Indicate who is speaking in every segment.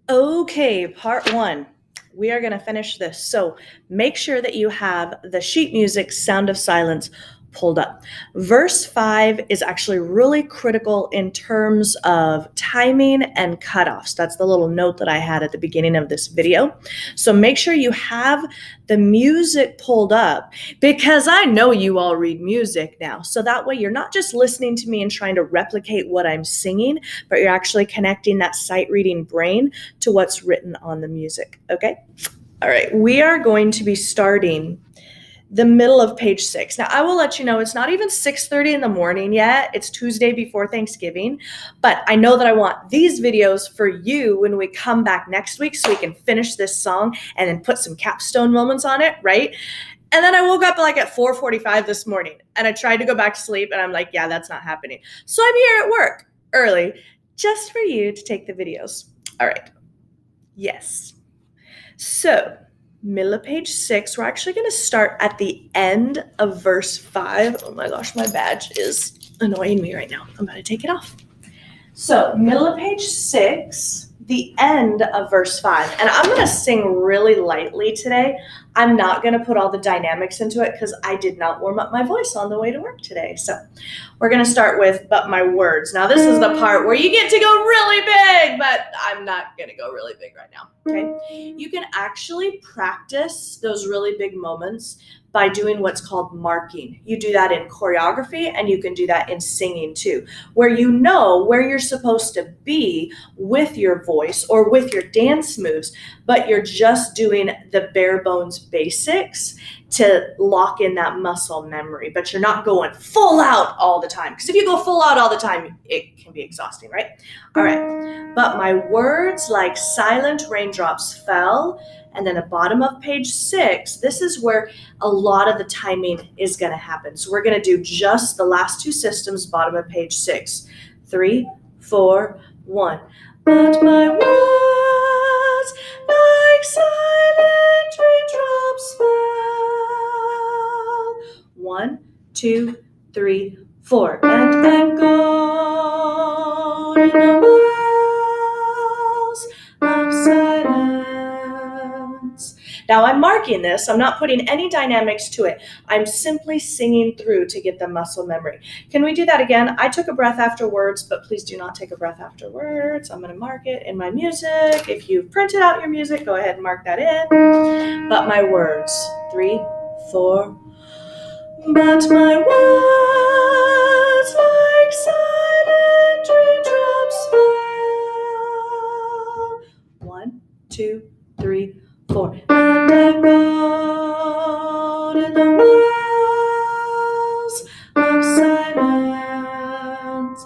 Speaker 1: Okay, part one. We are going to finish this. So make sure that you have the sheet music Sound of Silence pulled up. Verse 5 is actually really critical in terms of timing and cutoffs. That's the little note that I had at the beginning of this video. So make sure you have the music pulled up because I know you all read music now. So that way you're not just listening to me and trying to replicate what I'm singing, but you're actually connecting that sight reading brain to what's written on the music. Okay? All right, we are going to be starting the middle of page 6. Now, I will let you know it's not even 6:30 in the morning yet. It's Tuesday before Thanksgiving, but I know that I want these videos for you when we come back next week so we can finish this song and then put some capstone moments on it, right? And then I woke up like at 4:45 this morning and I tried to go back to sleep and I'm like, yeah, that's not happening. So I'm here at work early just for you to take the videos. All right. Yes. So middle of page 6, we're actually going to start at the end of verse 5. Oh my gosh, my badge is annoying me right now. I'm going to take it off. So middle of page 6, the end of verse 5. And I'm going to sing really lightly today. I'm not going to put all the dynamics into it because I did not warm up my voice on the way to work today. So we're going to start with "But My Words." Now this is the part where you get to go really big, but I'm not going to go really big right now. Okay. You can actually practice those really big moments by doing what's called marking. You do that in choreography and you can do that in singing too, where you know where you're supposed to be with your voice or with your dance moves, but you're just doing the bare bones basics to lock in that muscle memory, but you're not going full out all the time. Because if you go full out all the time, it can be exhausting, right? All right. But my words like silent raindrops fell. And then the bottom of page 6, this is where a lot of the timing is going to happen. So we're going to do just the last two systems, bottom of page 6. 3, 4, 1. But my words like silent raindrops fell. 1, 2, 3, 4. And echoed in the wells of silence. Now I'm marking this. I'm not putting any dynamics to it. I'm simply singing through to get the muscle memory. Can we do that again? I took a breath after words, but please do not take a breath after words. I'm going to mark it in my music. If you've printed out your music, go ahead and mark that in. But my words. 3, 4. But my words like silent raindrops fell. 1, 2, 3, 4. And echoed in the wells of silence.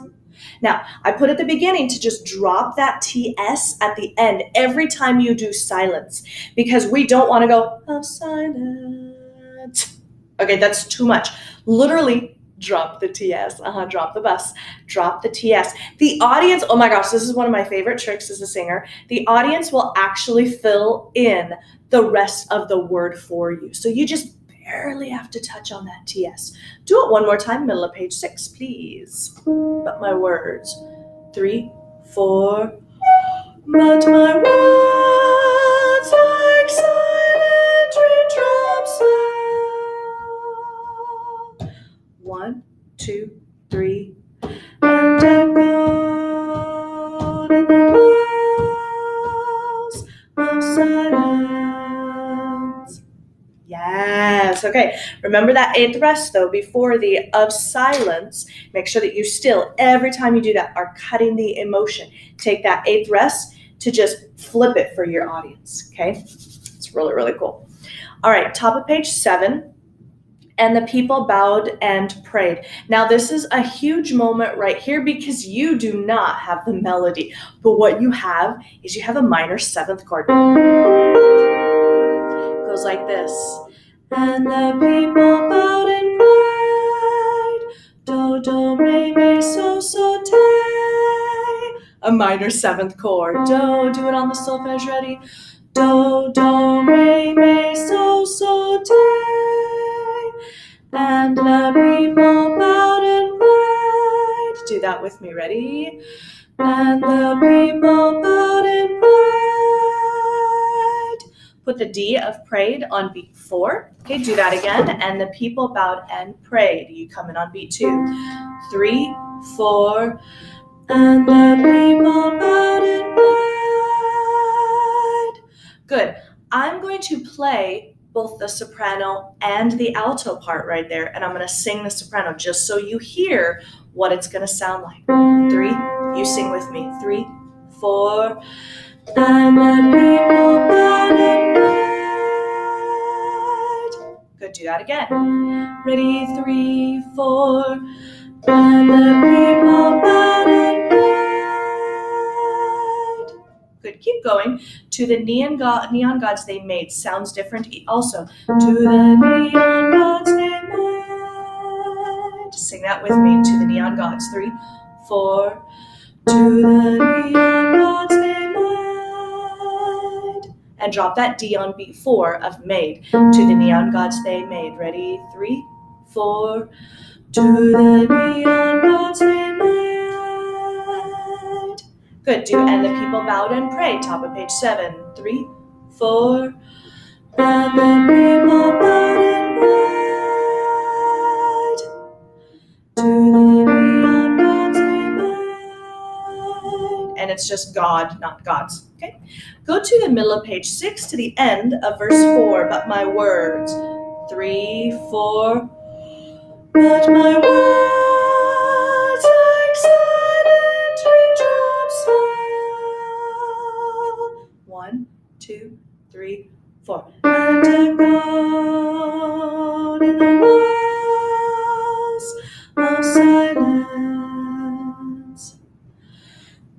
Speaker 1: Now, I put at the beginning to just drop that TS at the end every time you do silence, because we don't want to go of silence. Okay, that's too much. Literally, drop the TS. Drop the bus. Drop the TS. The audience, oh my gosh, this is one of my favorite tricks as a singer. The audience will actually fill in the rest of the word for you. So you just barely have to touch on that TS. Do it one more time, middle of page 6, please. But my words. 3, 4. But my words like silent raindrops fell. 1, 2, 3, and echoed in the wells of silence. Yes, okay. Remember that 8th rest though, before the of silence. Make sure that you still, every time you do that, are cutting the emotion. Take that 8th rest to just flip it for your audience, okay? It's really, really cool. All right, top of page 7. And the people bowed and prayed. Now, this is a huge moment right here because you do not have the melody. But what you have is you have a minor 7th chord. It goes like this. And the people bowed and prayed. Do, do, re, mi, so, so, te. A minor 7th chord. Do it on the SofS. Ready? Do, do, re, mi, so, so, te. And the people bowed and prayed. Do that with me. Ready? And the people bowed and prayed. Put the D of prayed on beat 4. Okay, do that again. And the people bowed and prayed. You come in on beat 2. 3, 4. And the people bowed and prayed. Good. I'm going to play both the soprano and the alto part right there, and I'm going to sing the soprano just so you hear what it's going to sound like. 3, you sing with me. 3, 4, and the people bowed and prayed. Good, do that again. Ready, 3, 4, and the people bowed and prayed. Good, keep going. To the neon gods they made. Sounds different also. To the neon gods they made. Sing that with me. To the neon gods. 3, 4. To the neon gods they made. And drop that D on beat 4 of made. To the neon gods they made. Ready? 3, 4. To the neon gods they made. Good, do and the people bowed and prayed. Top of page 7. 3, 4. And the people bowed and prayed. To the neon gods they made. And it's just God, not gods. Okay. Go to the middle of page 6 to the end of verse 4. But my words. 3, 4. But my words like silent raindrops fell. 1, 2, 3, 4. And echoed in the walls of silence.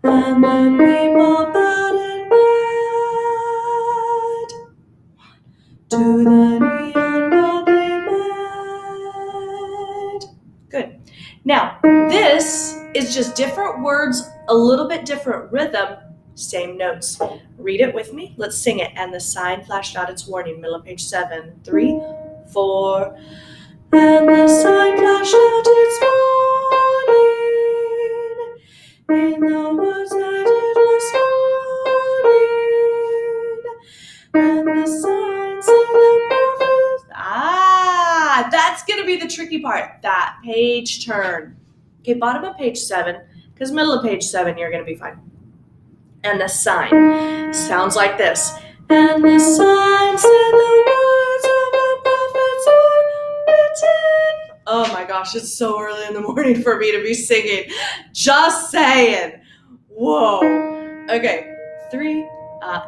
Speaker 1: And the people bowed and prayed. To the neon god they made. Good. Now, this is just different words, a little bit different rhythm, same notes. Read it with me. Let's sing it. And the sign flashed out its warning, middle of page 7. 3, 4. And the sign flashed out its warning in the words that it was warning. And the sign said the prophets. That's going to be the tricky part, that page turn. Okay, bottom of page 7, because middle of page 7, you're going to be fine. And the sign sounds like this. And the sign said the words of the prophets are written. Oh my gosh, it's so early in the morning for me to be singing. Just saying. Whoa. Okay, 3,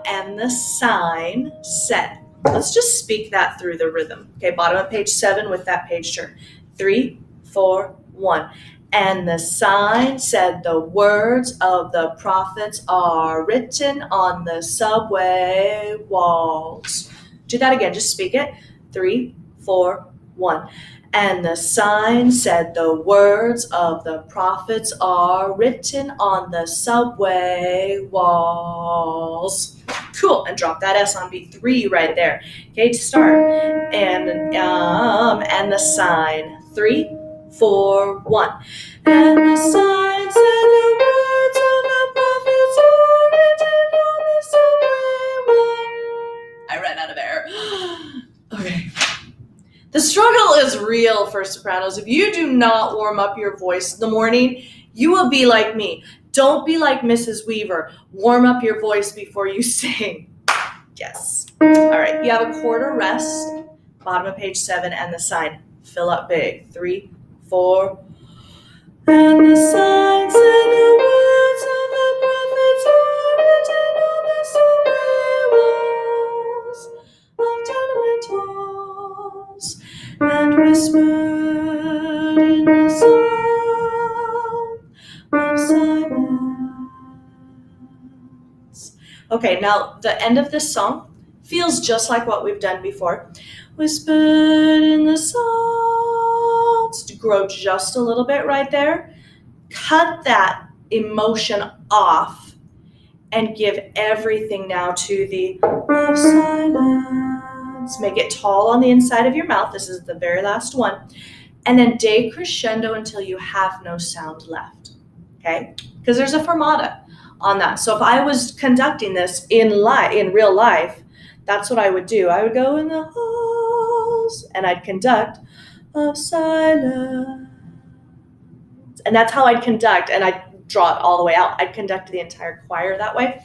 Speaker 1: and the sign said. Let's just speak that through the rhythm. Okay, bottom of page 7 with that page turn. 3, 4, 1. And the sign said the words of the prophets are written on the subway walls. Do that again, just speak it. 3, 4, 1. And the sign said the words of the prophets are written on the subway walls. Cool, and drop that S on beat 3 right there. Okay, to start. And the sign. 3, 4, 1. And the sign said the words of the prophets are written on the subway wall. I ran out of air. Okay. The struggle is real for sopranos. If you do not warm up your voice in the morning, you will be like me. Don't be like Mrs. Weaver. Warm up your voice before you sing. Yes. All right, you have a quarter rest. Bottom of page 7 and the sign. Fill up big. 3, 4. And the sign said the words of the prophets are written on the subway walls of tenement halls and whispered in the song of silence. Okay, now the end of this song feels just like what we've done before. Whispered in the songs. To grow just a little bit right there. Cut that emotion off and give everything now to the of silence. Make it tall on the inside of your mouth. This is the very last one. And then decrescendo until you have no sound left. Okay? Because there's a fermata on that. So if I was conducting this in real life, That's what I would do. I would go in the halls and I'd conduct of silence. And that's how I'd conduct, and I'd draw it all the way out. I'd conduct the entire choir that way.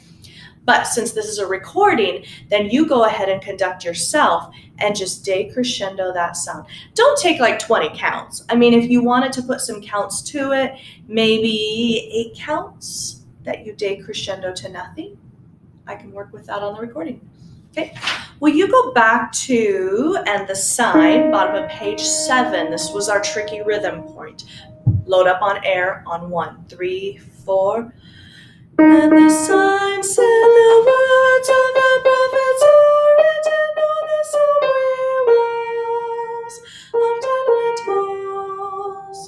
Speaker 1: But since this is a recording, then you go ahead and conduct yourself and just decrescendo that sound. Don't take like 20 counts. I mean, if you wanted to put some counts to it, maybe 8 counts that you decrescendo to nothing. I can work with that on the recording. Okay. Will you go back to, and the sign, bottom of page 7. This was our tricky rhythm point. Load up on air on 1, 3, 4. And the signs and the words of the prophets are written on the subway walls of tenement halls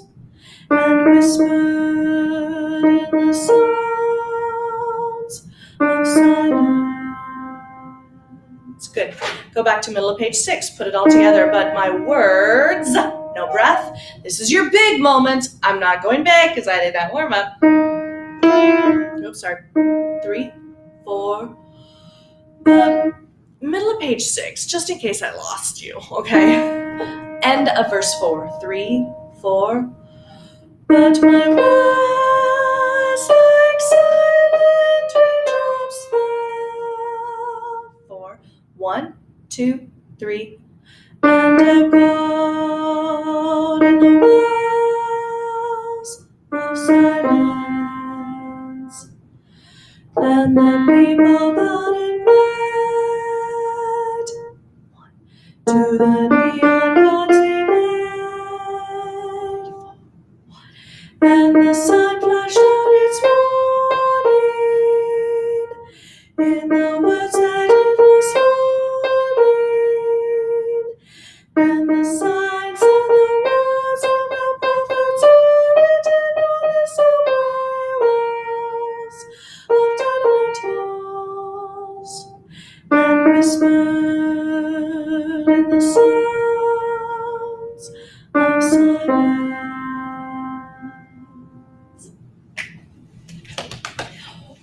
Speaker 1: and whispered in the sounds of silence. Good. Go back to middle of page 6. Put it all together. But my words, no breath. This is your big moment. I'm not going back because I did that warm up. Oops, sorry. 3, 4, middle of page 6, just in case I lost you, okay? End of verse 4. 3, 4. But my words like silent raindrops fell. 4. 1, 2, 3. And echoed in the wells of silence. And the people bowed in red to the neon gods he made. And the sun flashed out its warning in the words that it was forming. And the signs and the words of the prophets are written on the subway walls of tenement halls and whispered in the sounds of silence.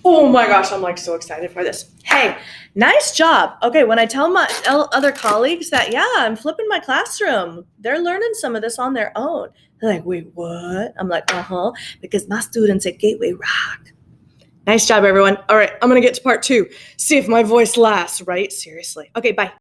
Speaker 1: Oh my gosh, I'm like so excited for this. Hey, nice job. Okay, when I tell my other colleagues that, yeah, I'm flipping my classroom, they're learning some of this on their own. They're like, wait, what? I'm like, because my students at Gateway rock. Nice job, everyone. All right, I'm going to get to part 2. See if my voice lasts, right? Seriously. Okay, bye.